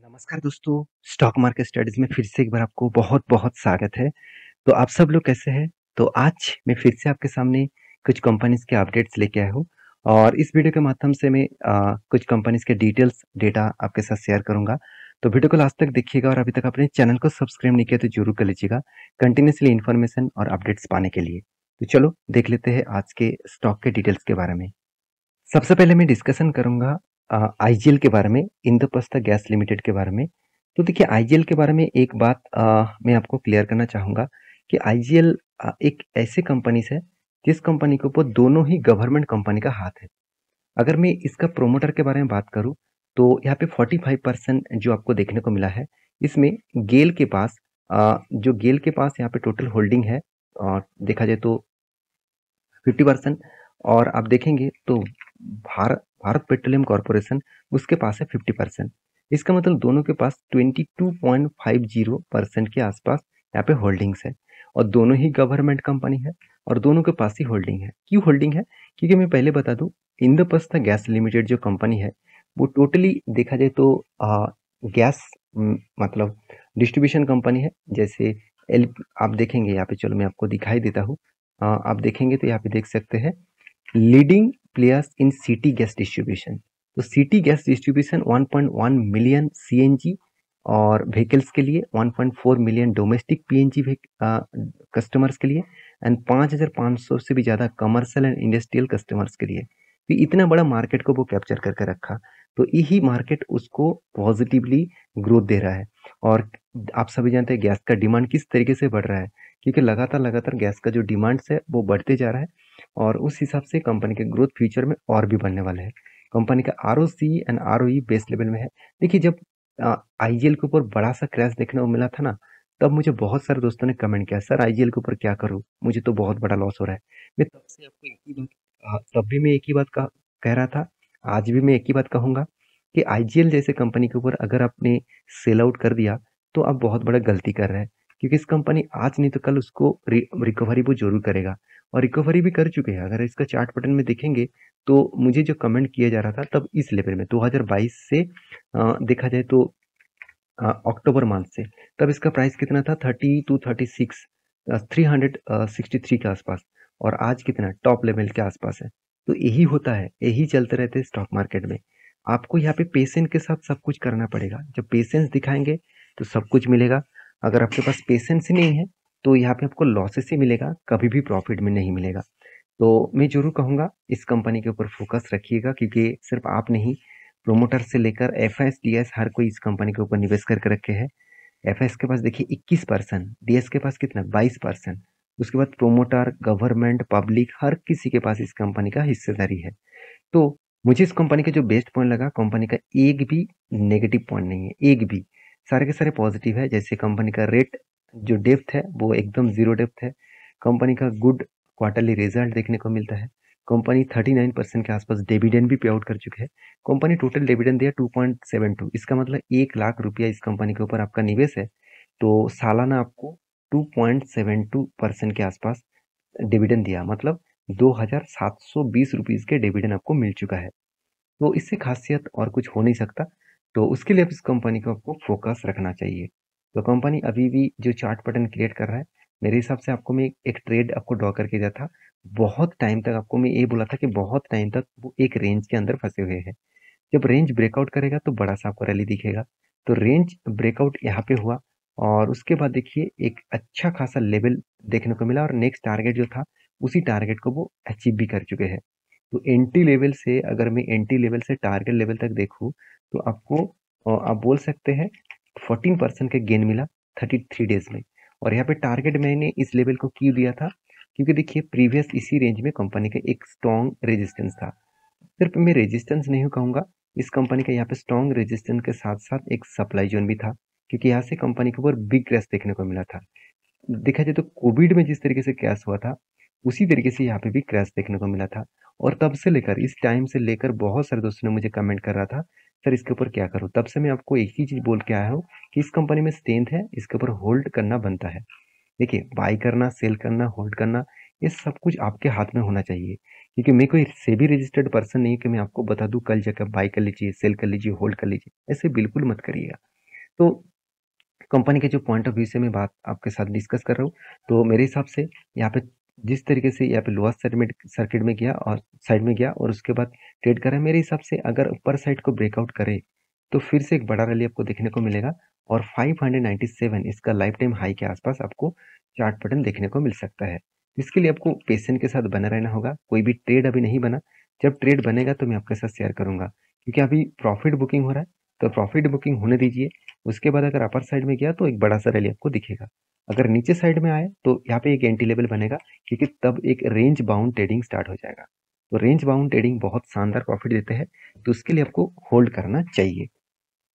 नमस्कार दोस्तों, stock market studies में फिर से एक बार आपको बहुत-बहुत स्वागत है। तो आप सब लोग कैसे हैं? तो आज मैं फिर से आपके सामने कुछ कंपनीज़ के अपडेट्स लेके आया हूँ और इस वीडियो के माध्यम से मैं कुछ कंपनीज़ के डिटेल्स, डेटा आपके साथ शेयर करूँगा। तो वीडियो को लास्ट तक देखिएगा और अभी तक आपने चैनल को सब्सक्राइब नहीं किया तो ज़रूर कर लीजिएगा, कंटिन्यूअसली इन्फॉर्मेशन और अपडेट्स पाने के लिए। तो चलो देख लेते हैं आज के स्टॉक के डिटेल्स के बारे में। सबसे पहले मैं डिस्कशन करूँगा आईजीएल के बारे में, इंद्रप्रस्थ गैस लिमिटेड के बारे में। तो देखिए आईजीएल के बारे में एक बात मैं आपको क्लियर करना चाहूँगा कि आईजीएल एक ऐसे कंपनीज़ है, जिस कंपनी के ऊपर दोनों ही गवर्नमेंट कंपनी का हाथ है। अगर मैं इसका प्रोमोटर के बारे में बात करूँ, तो यहाँ पे 45% जो आपको देखने को मिला है, इसमें गेल के पास जो गेल के पास यहाँ पे टोटल होल्डिंग है देखा जाए तो 50% और आप देखेंगे तो भारत पेट्रोलियम कॉर्पोरेशन उसके पास है 50%। इसका मतलब दोनों के पास 22.50% के आसपास यहाँ पे होल्डिंग्स है और दोनों ही गवर्नमेंट कंपनी है और दोनों के पास ही होल्डिंग है। क्यों होल्डिंग है? क्योंकि मैं पहले बता दूं, इंद्रप्रस्थ गैस लिमिटेड जो कंपनी है वो टोटली देखा जाए तो गैस मतलब डिस्ट्रीब्यूशन कंपनी है। जैसे एल आप देखेंगे यहाँ पे, चलो मैं आपको दिखाई देता हूँ। आप देखेंगे तो यहाँ पे देख सकते हैं leading players in city gas distribution. तो city gas distribution 1.1 million CNG और व्हीकल्स के लिए, 1.4 मिलियन डोमेस्टिक पीएनजी कस्टमर्स के लिए एंड 5,500 से भी ज़्यादा कमर्शियल एंड इंडस्ट्रियल कस्टमर्स के लिए। तो इतना बड़ा मार्केट को वो कैप्चर करके रखा, तो यही मार्केट उसको पॉजिटिवली ग्रोथ दे रहा है। और आप सभी जानते हैं गैस का डिमांड किस तरीके से बढ़ रहा है, क्योंकि लगातार गैस का जो डिमांड्स है वो बढ़ते जा रहा है और उस हिसाब से कंपनी के ग्रोथ फ्यूचर में और भी बढ़ने वाले हैं। कंपनी का ROC and ROE base level में है। देखिए जब आईजीएल के ऊपर बड़ा सा क्रैश देखने को मिला था ना, तब मुझे बहुत सारे दोस्तों ने कमेंट किया, सर आईजीएल के ऊपर क्या करूँ, मुझे तो बहुत बड़ा लॉस हो रहा है। मैं तब से आपको एक ही बात तब भी मैं एक ही बात कह रहा था, आज भी मैं एक ही बात कहूंगा कि आईजीएल जैसे कंपनी के ऊपर अगर आपने सेल आउट कर दिया तो आप बहुत बड़ा गलती कर रहे हैं, क्योंकि इस कंपनी आज नहीं तो कल उसको रिकवरी वो जरूर करेगा और रिकवरी भी कर चुके हैं। अगर इसका चार्ट पैटर्न में देखेंगे तो मुझे जो कमेंट किया जा रहा था तब इस लेवल में 2022 से देखा जाए तो अक्टूबर मंथ से, तब इसका प्राइस कितना था 30 टू 36 363 के आसपास और आज कितना टॉप लेवल के आसपास है। तो यही होता है, यही चलते रहते हैं स्टॉक मार्केट में। आपको यहाँ पे पेशेंस के साथ सब कुछ करना पड़ेगा। जब पेशेंस दिखाएंगे तो सब कुछ मिलेगा। अगर आपके पास पेशेंस ही नहीं है तो यहाँ पे आपको लॉसेस ही मिलेगा, कभी भी प्रॉफिट में नहीं मिलेगा। तो मैं ज़रूर कहूँगा इस कंपनी के ऊपर फ़ोकस रखिएगा, क्योंकि सिर्फ आप नहीं, प्रोमोटर से लेकर एफएस, डीएस हर कोई इस कंपनी के ऊपर निवेश करके रखे हैं। एफएस के पास देखिए 21%, डीएस के पास कितना 22%। उसके बाद प्रोमोटर, गवर्नमेंट, पब्लिक हर किसी के पास इस कंपनी का हिस्सेदारी है। तो मुझे इस कंपनी का जो बेस्ट पॉइंट लगा, कंपनी का एक भी नेगेटिव पॉइंट नहीं है, एक भी। सारे के सारे पॉजिटिव है। जैसे कंपनी का रेट जो डेप्थ है वो एकदम जीरो डेप्थ है। कंपनी का गुड क्वार्टरली रिजल्ट देखने को मिलता है। कंपनी 39% के आसपास डिविडेंड भी पे आउट कर चुके हैं। कंपनी टोटल डिविडेंड दिया 2.72। इसका मतलब 1 लाख रुपया इस कंपनी के ऊपर आपका निवेश है, तो सालाना आपको 2.72% के आसपास डिविडेंड दिया, मतलब 2,720 रुपीज़ के डिविडेंड आपको मिल चुका है। तो इससे खासियत और कुछ हो नहीं सकता। तो उसके लिए अब इस कंपनी को आपको फोकस रखना चाहिए। तो कंपनी अभी भी जो चार्ट पैटर्न क्रिएट कर रहा है, मेरे हिसाब से आपको मैं एक ट्रेड आपको ड्रॉ करके दिया था। बहुत टाइम तक आपको मैं ये बोला था कि बहुत टाइम तक वो एक रेंज के अंदर फंसे हुए हैं। जब रेंज ब्रेकआउट करेगा तो बड़ा सा आपको रैली दिखेगा। तो रेंज ब्रेकआउट यहाँ पे हुआ और उसके बाद देखिए एक अच्छा खासा लेवल देखने को मिला और नेक्स्ट टारगेट जो था उसी टारगेट को वो अचीव भी कर चुके हैं। तो एंट्री लेवल से, अगर मैं एंट्री लेवल से टारगेट लेवल तक देखूं तो आपको आप बोल सकते हैं 14% का गेन मिला 33 डेज में। और यहाँ पे टारगेट मैंने इस लेवल को क्यों दिया था, क्योंकि देखिए प्रीवियस इसी रेंज में कंपनी का एक स्ट्रॉन्ग रेजिस्टेंस था। सिर्फ मैं रेजिस्टेंस नहीं कहूँगा, इस कंपनी का यहाँ पे स्ट्रॉन्ग रेजिस्टेंस के साथ साथ एक सप्लाई जोन भी था, क्योंकि यहाँ से कंपनी के ऊपर बिग क्रैश देखने को मिला था। देखा जाए तो कोविड में जिस तरीके से क्रैश हुआ था, उसी तरीके से यहाँ पे भी क्रैश देखने को मिला था। और तब से लेकर इस टाइम से लेकर बहुत सारे दोस्तों ने मुझे कमेंट कर रहा था, सर इसके ऊपर क्या करूँ। तब से मैं आपको एक ही चीज़ बोल के आया हूँ कि इस कंपनी में स्ट्रेंथ है, इसके ऊपर होल्ड करना बनता है। देखिए बाई करना, सेल करना, होल्ड करना, ये सब कुछ आपके हाथ में होना चाहिए। क्योंकि मैं कोई सेबी रजिस्टर्ड पर्सन नहीं कि मैं आपको बता दूं कल जाकर बाई कर लीजिए, सेल कर लीजिए, होल्ड कर लीजिए। ऐसे बिल्कुल मत करिएगा। तो कंपनी के जो पॉइंट ऑफ व्यू से मैं बात आपके साथ डिस्कस कर रहा हूँ, तो मेरे हिसाब से यहाँ पे जिस तरीके से यहाँ पे लोअर सर्किट में गया और साइड में गया और उसके बाद ट्रेड करा, मेरे हिसाब से अगर ऊपर साइड को ब्रेकआउट करे तो फिर से एक बड़ा रैली आपको देखने को मिलेगा और 597 इसका लाइफ टाइम हाई के आसपास आपको चार्ट पैटर्न देखने को मिल सकता है। इसके लिए आपको पेशेंस के साथ बना रहना होगा। कोई भी ट्रेड अभी नहीं बना, जब ट्रेड बनेगा तो मैं आपके साथ शेयर करूंगा, क्योंकि अभी प्रॉफिट बुकिंग हो रहा है, तो प्रॉफिट बुकिंग होने दीजिए। उसके बाद अगर अपर साइड में गया तो एक बड़ा सा रैली आपको दिखेगा। अगर नीचे साइड में आए तो यहाँ पे एक एंटी लेवल बनेगा, क्योंकि तब एक रेंज बाउंड ट्रेडिंग स्टार्ट हो जाएगा। तो रेंज बाउंड ट्रेडिंग बहुत शानदार प्रॉफिट देते हैं, तो उसके लिए आपको होल्ड करना चाहिए।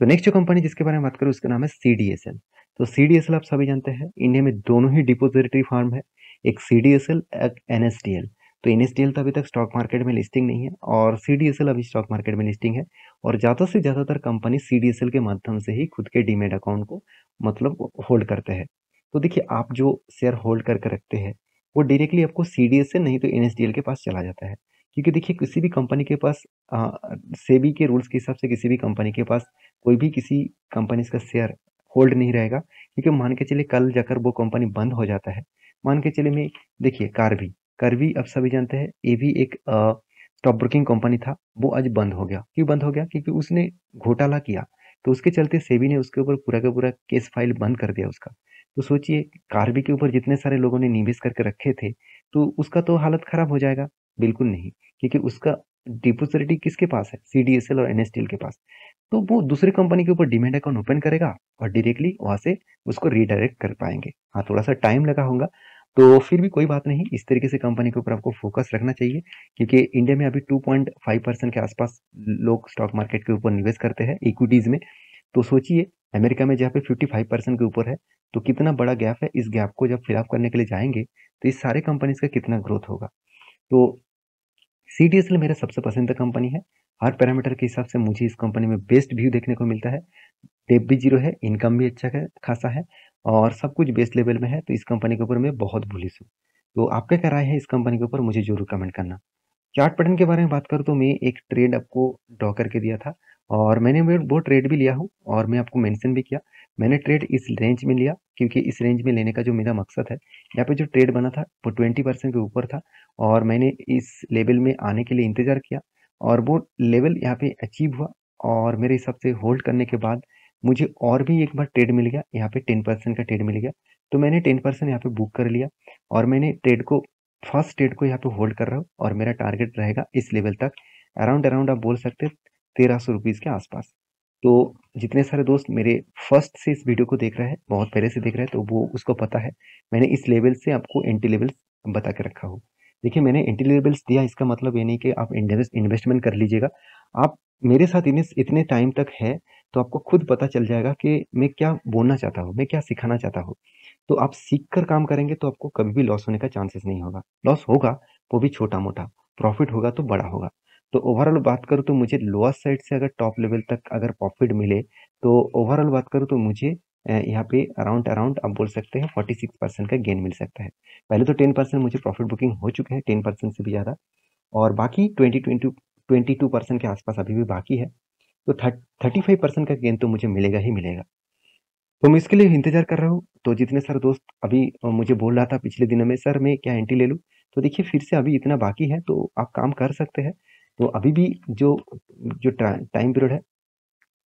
तो नेक्स्ट जो कंपनी जिसके बारे में बात करूँ उसका नाम है CDSL। तो CDSL आप सभी जानते हैं, इंडिया में दोनों ही डिपोजिटरी फार्म है, एक CDSL एक NSDL। तो NSDL तो अभी तक स्टॉक मार्केट में लिस्टिंग नहीं है और CDSL अभी स्टॉक मार्केट में लिस्टिंग है, और ज़्यादा से ज़्यादातर कंपनी CDSL के माध्यम से ही खुद के डीमेट अकाउंट को मतलब होल्ड करते हैं। तो देखिए, आप जो शेयर होल्ड करके रखते हैं वो डायरेक्टली आपको CDSL नहीं तो NSDL के पास चला जाता है, क्योंकि देखिए किसी भी कंपनी के पास सेबी के रूल्स के हिसाब से किसी भी कंपनी के पास कोई भी किसी कंपनी का शेयर होल्ड नहीं रहेगा, क्योंकि मान के चलिए कल जाकर वो कंपनी बंद हो जाता है। मान के चलिए मैं देखिए कार्वी आप सभी जानते हैं, ये भी एक स्टॉक ब्रोकिंग कंपनी था, वो आज बंद हो गया। क्यों बंद हो गया? क्योंकि उसने घोटाला किया, तो उसके चलते सेबी ने उसके ऊपर पूरा का पूरा केस फाइल बंद कर दिया उसका। तो सोचिए, कार्वी के ऊपर जितने सारे लोगों ने निवेश करके रखे थे, तो उसका तो हालत खराब हो जाएगा। बिल्कुल नहीं, क्योंकि उसका डिपोजिटरी किसके पास है? CDSL और NSDL के पास। तो वो दूसरी कंपनी के ऊपर डीमैट अकाउंट ओपन करेगा और डायरेक्टली वहां से उसको रीडायरेक्ट कर पाएंगे। हाँ, थोड़ा सा टाइम लगा होगा, तो फिर भी कोई बात नहीं। इस तरीके से कंपनी के ऊपर आपको फोकस रखना चाहिए, क्योंकि इंडिया में अभी 2.5% के आसपास लोग स्टॉक मार्केट के ऊपर निवेश करते हैं इक्विटीज में। तो सोचिए, अमेरिका में जहाँ पे 55% के ऊपर है, तो कितना बड़ा गैप है। इस गैप को जब फिलअप करने के लिए जाएंगे तो इस सारे कंपनीज का कितना ग्रोथ होगा। तो CDSL मेरा सबसे पसंदीदा कंपनी है। हर पैरामीटर के हिसाब से मुझे इस कंपनी में बेस्ट व्यू देखने को मिलता है। डेप भी जीरो है, इनकम भी अच्छा है, खासा है, और सब कुछ बेस्ट लेवल में है। तो इस कंपनी के ऊपर मैं बहुत बुलिश हूँ। तो आपका क्या राय है इस कंपनी के ऊपर, मुझे जरूर कमेंट करना। चार्ट पैटर्न के बारे में बात करूँ तो मैं एक ट्रेड आपको ड्रॉ करके दिया था, और मैंने वो ट्रेड भी लिया हूँ और मैं आपको मेंशन भी किया। मैंने ट्रेड इस रेंज में लिया, क्योंकि इस रेंज में लेने का जो मेरा मकसद है, यहाँ पे जो ट्रेड बना था वो 20% के ऊपर था, और मैंने इस लेवल में आने के लिए इंतजार किया, और वो लेवल यहाँ पे अचीव हुआ। और मेरे हिसाब से होल्ड करने के बाद मुझे और भी एक बार ट्रेड मिल गया, यहाँ पे 10% का ट्रेड मिल गया। तो मैंने 10% यहाँ पे बुक कर लिया, और मैंने ट्रेड को फर्स्ट ट्रेड को यहाँ पे होल्ड कर रहा हूँ, और मेरा टारगेट रहेगा इस लेवल तक, अराउंड अराउंड आप बोल सकते हैं 1300 रुपीज के आसपास। तो जितने सारे दोस्त मेरे फर्स्ट से इस वीडियो को देख रहे हैं, बहुत पहले से देख रहे हैं, तो वो उसको पता है मैंने इस लेवल से आपको एंटी लेवल्स बता के रखा हूँ। देखिए, मैंने एंटी लेवल्स दिया, इसका मतलब ये नहीं कि आप इन्वेस्टमेंट कर लीजिएगा। आप मेरे साथ इतने टाइम तक है, तो आपको खुद पता चल जाएगा कि मैं क्या बोलना चाहता हूँ, मैं क्या सिखाना चाहता हूँ। तो आप सीख कर काम करेंगे तो आपको कभी भी लॉस होने का चांसेस नहीं होगा। लॉस होगा, वो भी छोटा मोटा, प्रॉफिट होगा तो बड़ा होगा। तो ओवरऑल बात करूँ तो मुझे लोअर साइड से अगर टॉप लेवल तक अगर प्रॉफिट मिले, तो ओवरऑल बात करूँ तो मुझे यहाँ पे अराउंड अराउंड आप बोल सकते हैं 46% का गेन मिल सकता है। पहले तो 10% मुझे प्रॉफिट बुकिंग हो चुके हैं, 10% से भी ज़्यादा, और बाकी 22% के आसपास अभी भी बाकी है। तो 35% का गेन तो मुझे मिलेगा ही मिलेगा। तो मैं इसके लिए इंतजार कर रहा हूँ। तो जितने सारे दोस्त अभी मुझे बोल रहा था पिछले दिनों में, सर मैं क्या एंट्री ले लूँ, तो देखिए फिर से अभी इतना बाकी है तो आप काम कर सकते हैं। तो अभी भी जो जो टाइम पीरियड है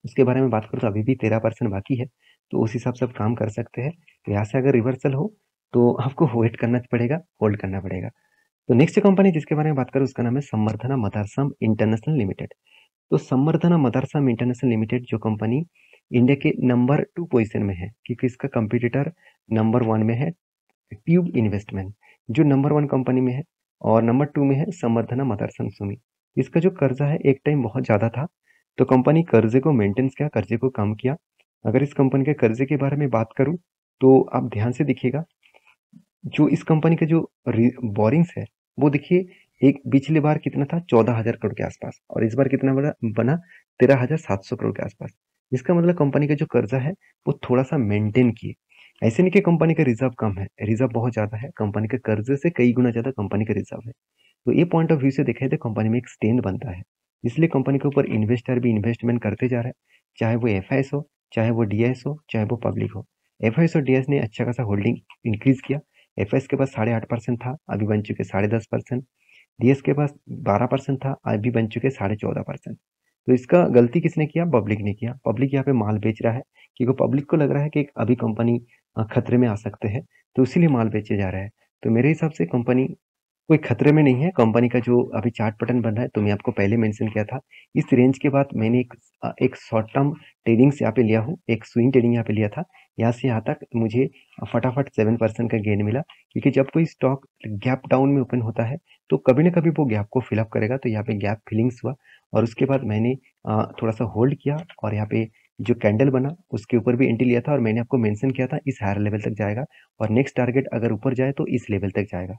उसके बारे में बात करूँ तो अभी भी 13% बाकी है, तो उस हिसाब से आप काम कर सकते हैं। तो यहाँ से अगर रिवर्सल हो तो आपको वेट करना पड़ेगा, होल्ड करना पड़ेगा। तो नेक्स्ट कंपनी जिसके बारे में बात करूँ उसका नाम है संवर्धना मदरसम इंटरनेशनल लिमिटेड। तो संवर्धना मदरसम इंटरनेशनल लिमिटेड जो कंपनी इंडिया के नंबर 2 पोजीशन में है, क्योंकि इसका कंपटीटर नंबर 1 में है ट्यूब इन्वेस्टमेंट, जो नंबर 1 कंपनी में है, और नंबर 2 में है संवर्धना मदरसन सुमी। इसका जो कर्जा है एक टाइम बहुत ज़्यादा था, तो कंपनी कर्जे को मेंटेन्स किया, कर्जे को कम किया। अगर इस कंपनी के कर्जे के बारे में बात करूँ तो आप ध्यान से देखिएगा, जो इस कंपनी का जो बोरिंग्स है वो देखिए, एक पिछले बार कितना था 14,000 करोड़ के आसपास, और इस बार कितना बड़ा बना 13,700 करोड़ के आसपास। इसका मतलब कंपनी का जो कर्जा है वो थोड़ा सा मेंटेन किए। ऐसे नहीं कि कंपनी का रिजर्व कम है, रिजर्व बहुत ज्यादा है, कंपनी के कर्जे से कई गुना ज्यादा कंपनी का रिजर्व है। तो ये पॉइंट ऑफ व्यू से देखें तो कंपनी में एक स्ट्रेंथ बनता है, इसलिए कंपनी के ऊपर इन्वेस्टर भी इन्वेस्टमेंट करते जा रहे हैं, चाहे वो FIs हो, चाहे वो डीएस हो चाहे वो पब्लिक हो। एफआईएस और डीएस ने अच्छा खासा होल्डिंग इंक्रीज किया। एफआईएस के पास 8.5% था, अभी बन चुके 10.5%। डीएस के पास 12% था, अभी बन चुके 14.5%। तो इसका गलती किसने किया? पब्लिक ने किया। पब्लिक यहाँ पे माल बेच रहा है क्योंकि पब्लिक को लग रहा है कि अभी कंपनी खतरे में आ सकते हैं, तो इसीलिए माल बेचे जा रहा है। तो मेरे हिसाब से कंपनी कोई खतरे में नहीं है। कंपनी का जो अभी चार्ट पैटर्न बन रहा है, तो मैं आपको पहले मेंशन किया था, इस रेंज के बाद मैंने एक शॉर्ट टर्म ट्रेडिंग्स यहाँ पे लिया हूँ, एक स्विंग ट्रेडिंग यहाँ पे लिया था। यहाँ से यहाँ तक मुझे फटाफट 7% का गेन मिला, क्योंकि जब कोई स्टॉक गैप डाउन में ओपन होता है तो कभी ना कभी वो गैप को फिलअप करेगा। तो यहाँ पे गैप फिलिंग्स हुआ और उसके बाद मैंने थोड़ा सा होल्ड किया और यहाँ पे जो कैंडल बना उसके ऊपर भी एंट्री लिया था और मैंने आपको मेंशन किया था इस हायर लेवल तक जाएगा और नेक्स्ट टारगेट अगर ऊपर जाए तो इस लेवल तक जाएगा।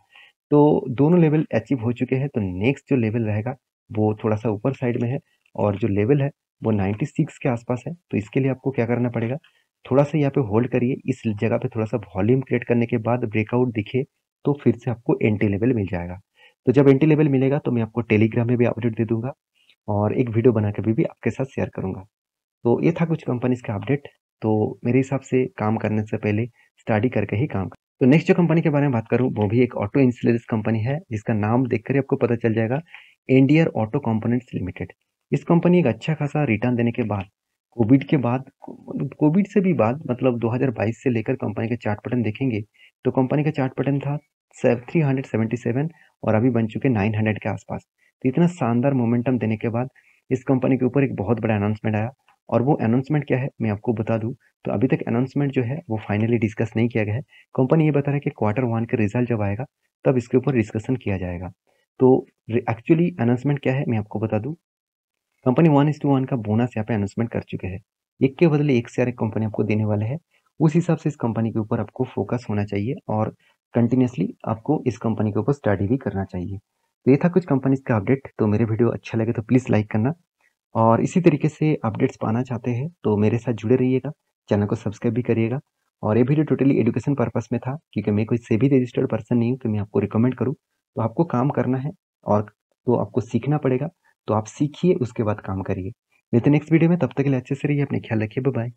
तो दोनों लेवल अचीव हो चुके हैं। तो नेक्स्ट जो लेवल रहेगा वो थोड़ा सा ऊपर साइड में है और जो लेवल है वो 96 के आसपास है। तो इसके लिए आपको क्या करना पड़ेगा, थोड़ा सा यहाँ पे होल्ड करिए। इस जगह पे थोड़ा सा वॉल्यूम क्रिएट करने के बाद ब्रेकआउट दिखे तो फिर से आपको एंट्री लेवल मिल जाएगा। तो जब एंट्री लेवल मिलेगा तो मैं आपको टेलीग्राम में भी अपडेट दे दूंगा और एक वीडियो बना के भी आपके साथ शेयर करूंगा। तो ये था कुछ कंपनीज का अपडेट। तो मेरे हिसाब से काम करने से पहले स्टडी करके ही काम कर। तो नेक्स्ट जो कंपनी के बारे में बात करूं वो भी एक ऑटो इंश्योरेंस कंपनी है, जिसका नाम देखकर ही आपको पता चल जाएगा, इंडियर ऑटो कंपोनेंट्स लिमिटेड। इस कंपनी एक अच्छा खासा रिटर्न देने के बाद कोविड से भी बाद मतलब 2022 से लेकर कंपनी का चार्ट पैटर्न देखेंगे तो कंपनी का चार्ट पैटर्न था 377 और अभी बन चुके 900 के आसपास। तो इतना शानदार मोमेंटम देने के बाद इस कंपनी के ऊपर एक बहुत बड़ा अनाउंसमेंट आया और वो अनाउंसमेंट क्या है मैं आपको बता दूं। तो अभी तक अनाउंसमेंट जो है वो फाइनली डिस्कस नहीं किया गया है। कंपनी ये बता रहा है कि Q1 के रिजल्ट जब आएगा तब इसके ऊपर डिस्कशन किया जाएगा। तो एक्चुअली अनाउंसमेंट क्या है मैं आपको बता दूं। कंपनी 1:1 का बोनस यहाँ पे अनाउंसमेंट कर चुके हैं। एक के बदले एक से एक कंपनी आपको देने वाले हैं। उस हिसाब से इस कंपनी के ऊपर आपको फोकस होना चाहिए और कंटिन्यूसली आपको इस कंपनी के ऊपर स्टडी भी करना चाहिए। तो ये था कुछ कंपनीज का अपडेट। तो मेरे वीडियो अच्छा लगे तो प्लीज़ लाइक करना और इसी तरीके से अपडेट्स पाना चाहते हैं तो मेरे साथ जुड़े रहिएगा, चैनल को सब्सक्राइब भी करिएगा। और ये वीडियो टोटली एजुकेशन पर्पस में था, क्योंकि मैं कोई सेबी रजिस्टर्ड पर्सन नहीं हूँ कि मैं आपको रिकमेंड करूँ। तो आपको काम करना है और तो आपको सीखना पड़ेगा। तो आप सीखिए, उसके बाद काम करिए। मिलते हैं नेक्स्ट वीडियो में, तब तक के लिए अच्छे से रहिए, अपने ख्याल रखिए, बाय बाय।